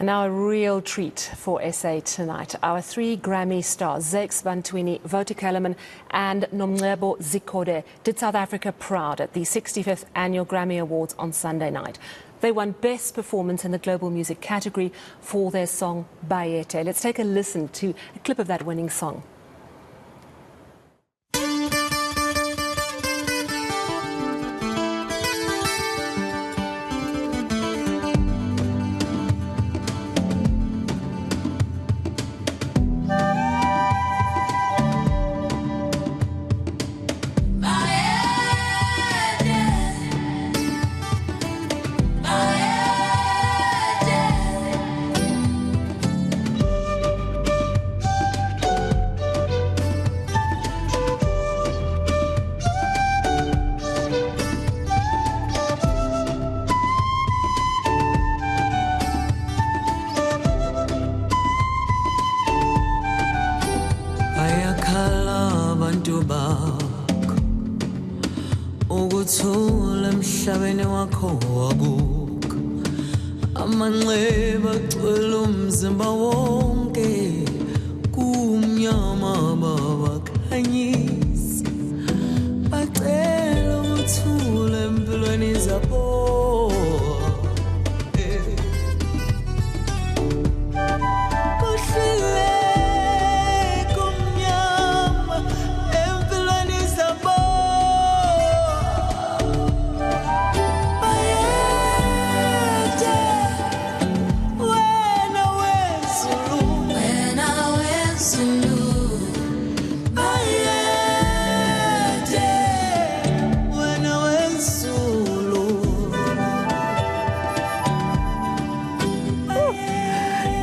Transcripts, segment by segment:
And now a real treat for SA tonight. Our three Grammy stars, Zakes Bantwini, Wouter, Kellerman and Nomcebo Zikode, did South Africa proud at the 65th Annual Grammy Awards on Sunday night. They won Best Performance in the Global Music category for their song Bayethe. Let's take a listen to a clip of that winning song. Ukuthula emhlabeni wakho wabuka amanxeba agcwele umzimba wonke kumnyama babakhanyisa bacela ukuthula empilweni zabo.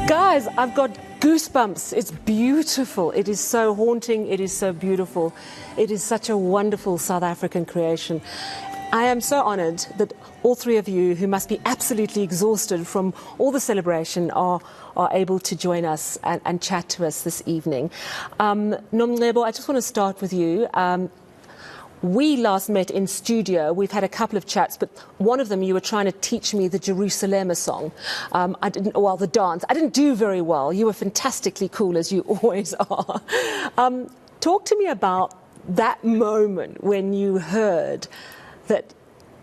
Guys, I've got goosebumps. It's beautiful. It is so haunting. It is so beautiful. It is such a wonderful South African creation. I am so honoured that all three of you, who must be absolutely exhausted from all the celebration, are able to join us and chat to us this evening. Nomcebo, I just want to start with you. We last met in studio. We've had a couple of chats, but one of them you were trying to teach me the Jerusalem song. The dance. I didn't do very well. You were fantastically cool, as you always are. Talk to me about that moment when you heard that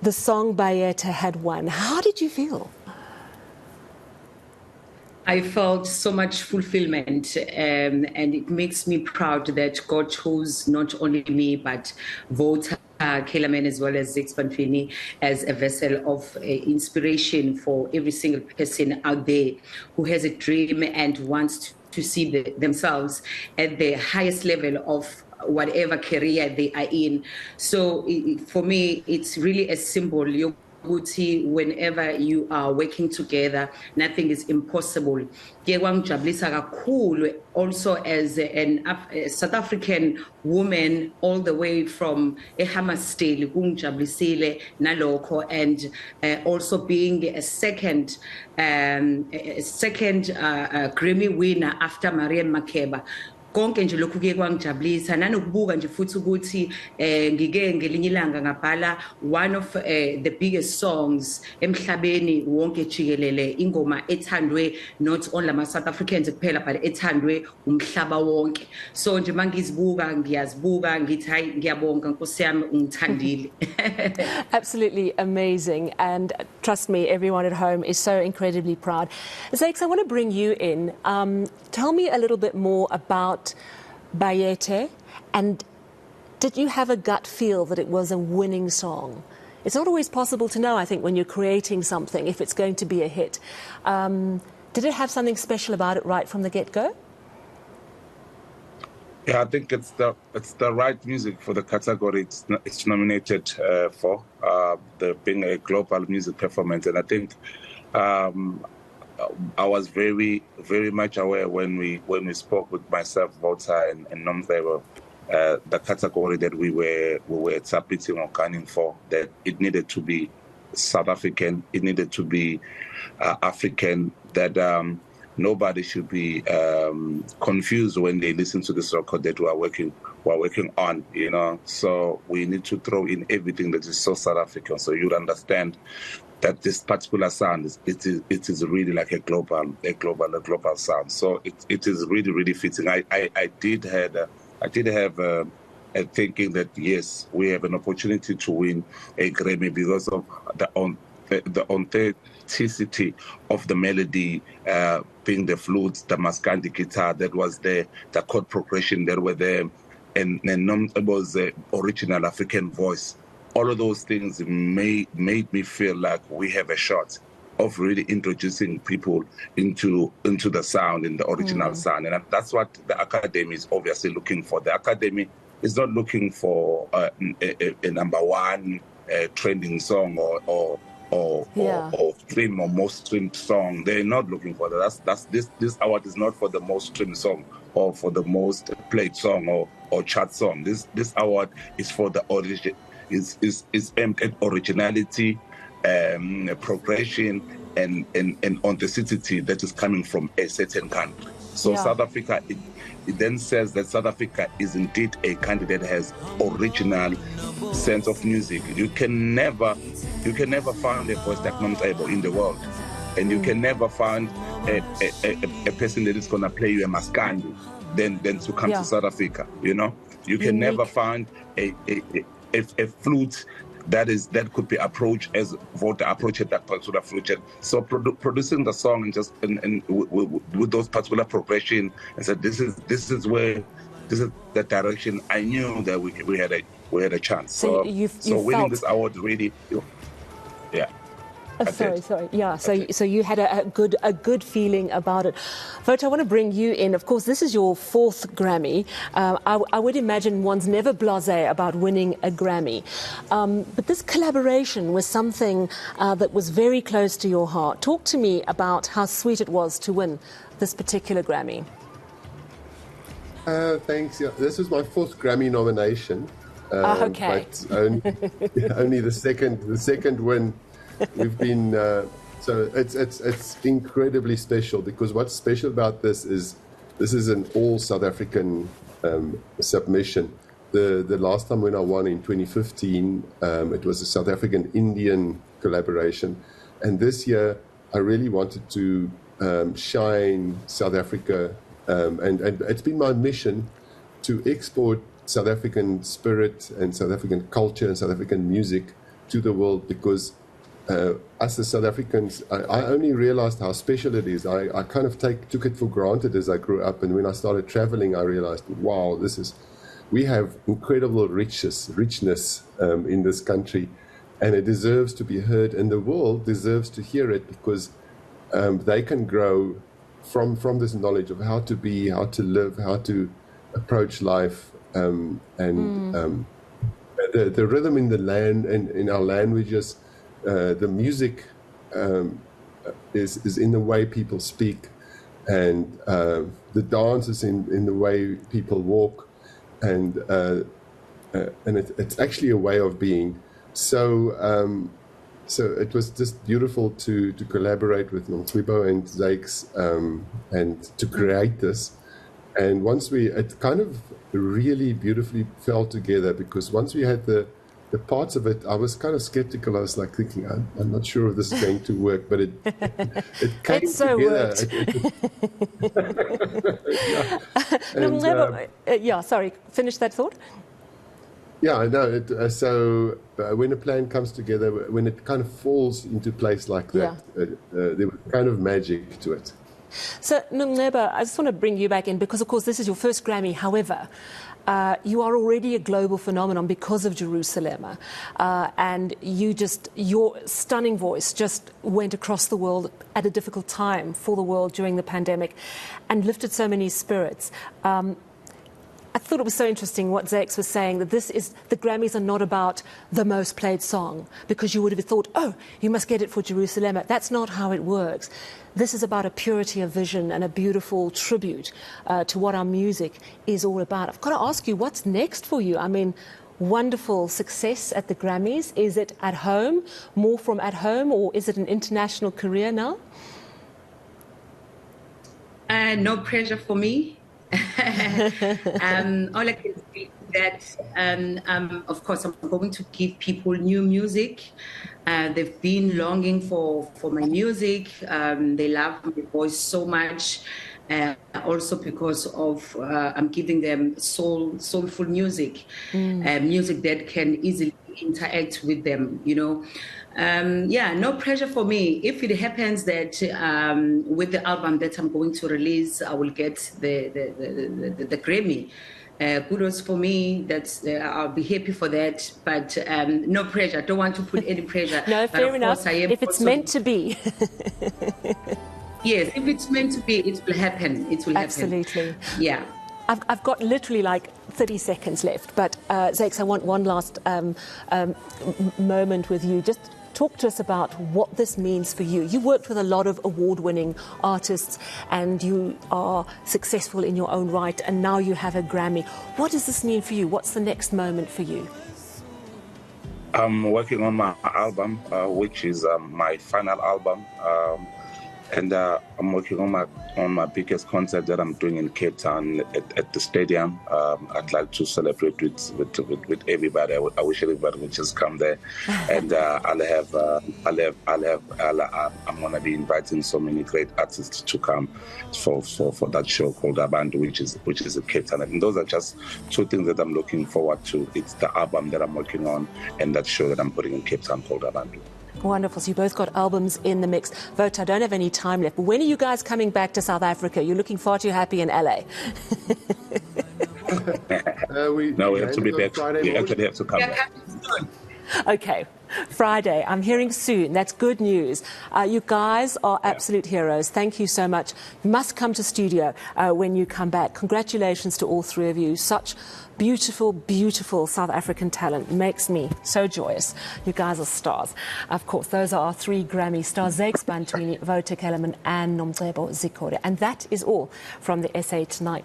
the song Bayethe had won. How did you feel? I felt so much fulfillment, and it makes me proud that God chose not only me, but Wouter, Kellerman, as well as Zakes Bantwini, as a vessel of inspiration for every single person out there who has a dream and wants to see themselves at the highest level of whatever career they are in. So for me, it's really a symbol. Whenever you are working together, nothing is impossible. Also as a South African woman, all the way from Hammersdale, and also being a second Grammy winner after Marian Makeba. Konke nje lokhu ke kwangijabulisa nanokubuka nje futhi ukuthi ngike ngelinye ilanga ngabhala one of the biggest songs emhlabeni wonke jikelele, ingoma ethandwe not only ama South Africans kuphela but ethandwe umhlaba wonke. So nje mangizibuka ngiyazibuka ngithi hayi ngiyabonga Nkosi yami ungithandile. Absolutely amazing, and trust me, everyone at home is so incredibly proud. Zakes, I want to bring you in. Tell me a little bit more about Bayethe, and did you have a gut feel that it was a winning song? It's not always possible to know, I think, when you're creating something, if it's going to be a hit. Did it have something special about it right from the get-go? Yeah, I think it's the right music for the category it's nominated for, being a global music performance, and I think I was very, very much aware when we spoke with myself, Wouter, and Nomcebo, the category that we were submitting or gunning for, that it needed to be South African, it needed to be African, that nobody should be confused when they listen to this record that we are working we're working on, you know. So we need to throw in everything that is so South African, so you'd understand that this particular sound it is really like a global sound. So it is really, really fitting. I did have a thinking that yes, we have an opportunity to win a Grammy because of the authenticity of the melody, being the flutes, the maskandi guitar that was there, the chord progression that were there, and Nomcebo's original African voice. All of those things made me feel like we have a shot of really introducing people into the sound, in the original sound. And that's what the Academy is obviously looking for. The Academy is not looking for a number one trending song or stream or most streamed song. They're not looking for that. This award is not for the most streamed song or for the most played song or chart song. This award is for the origin. Is aimed at originality, progression, and authenticity that is coming from a certain country. So South Africa, it then says that South Africa is indeed a country that has original sense of music. You can never find a voice like Nomcebo in the world, and you can never find a person that is gonna play you a maskandi then to come to South Africa. You know, you can never find a flute that could be approached as Wouter approached that particular flute. So producing the song and just and with those particular progression, and said this is the direction. I knew that we had a chance. So winning this award really, yeah. Sorry. Yeah. So you had a good feeling about it. Wouter, I want to bring you in. Of course, this is your 4th Grammy. I would imagine one's never blasé about winning a Grammy, but this collaboration was something that was very close to your heart. Talk to me about how sweet it was to win this particular Grammy. Thanks. Yeah, this was my 4th Grammy nomination. Okay. But only the second win. We've been so it's incredibly special, because what's special about this is an all South African submission. The last time when I won in 2015, it was a South African Indian collaboration, and this year I really wanted to shine South Africa, and it's been my mission to export South African spirit and South African culture and South African music to the world, because us as South Africans, I only realized how special it is. I kind of took it for granted as I grew up, and when I started traveling, I realized, wow, we have incredible richness in this country, and it deserves to be heard, and the world deserves to hear it, because they can grow from this knowledge of how to be, how to live, how to approach life, and the rhythm in the land and in our languages. The music is in the way people speak, and the dance is in the way people walk, and it's actually a way of being. So it was just beautiful to collaborate with Nomcebo and Zakes, and to create this. And it kind of really beautifully fell together, because once we had the parts of it, I was kind of skeptical. I was like thinking, I'm not sure if this is going to work, but it came together. Sorry, finish that thought. Yeah, I know. So when a plan comes together, when it kind of falls into place like that, there was kind of magic to it. So, Nomcebo, I just want to bring you back in, because, of course, this is your first Grammy. However, you are already a global phenomenon because of Jerusalem. And your stunning voice just went across the world at a difficult time for the world during the pandemic and lifted so many spirits. I thought it was so interesting what Zakes was saying, that the Grammys are not about the most played song, because you would have thought, oh, you must get it for Jerusalem. That's not how it works. This is about a purity of vision and a beautiful tribute to what our music is all about. I've got to ask you, what's next for you? I mean, wonderful success at the Grammys. Is it at home, more from at home, or is it an international career now? No pressure for me. All I can say that, of course, I'm going to give people new music. They've been longing for my music. They love my voice so much. Also because of I'm giving them soulful music, music that can easily interact with them, you know. No pressure for me. If it happens that with the album that I'm going to release, I will get the Grammy. Kudos for me. That's I'll be happy for that. But no pressure. I don't want to put any pressure. No, but fair enough. If it's meant to be. Yes, if it's meant to be, it will happen. It will happen. Absolutely. Yeah. I've got literally like 30 seconds left, but Zakes, I want one last moment with you. Just talk to us about what this means for you. You worked with a lot of award-winning artists and you are successful in your own right, and now you have a Grammy. What does this mean for you? What's the next moment for you? I'm working on my album, which is my final album. And I'm working on my biggest concert that I'm doing in Cape Town at the stadium. I'd like to celebrate with everybody. I wish everybody would just come there, and I'm gonna be inviting so many great artists to come for that show called Abantu, which is in Cape Town. And those are just two things that I'm looking forward to. It's the album that I'm working on and that show that I'm putting in Cape Town called Abantu. Wonderful. So you both got albums in the mix. Wouter, I don't have any time left, but when are you guys coming back to South Africa? You're looking far too happy in LA. We have to be back. We actually have to come back. Okay, Friday. I'm hearing soon. That's good news. You guys are absolute heroes. Thank you so much. You must come to studio when you come back. Congratulations to all three of you. Such beautiful, beautiful South African talent. Makes me so joyous. You guys are stars. Of course, those are our three Grammy stars: Zakes Bantwini, Wouter, Kellerman, and Nomcebo Zikode. And that is all from the SA Tonight.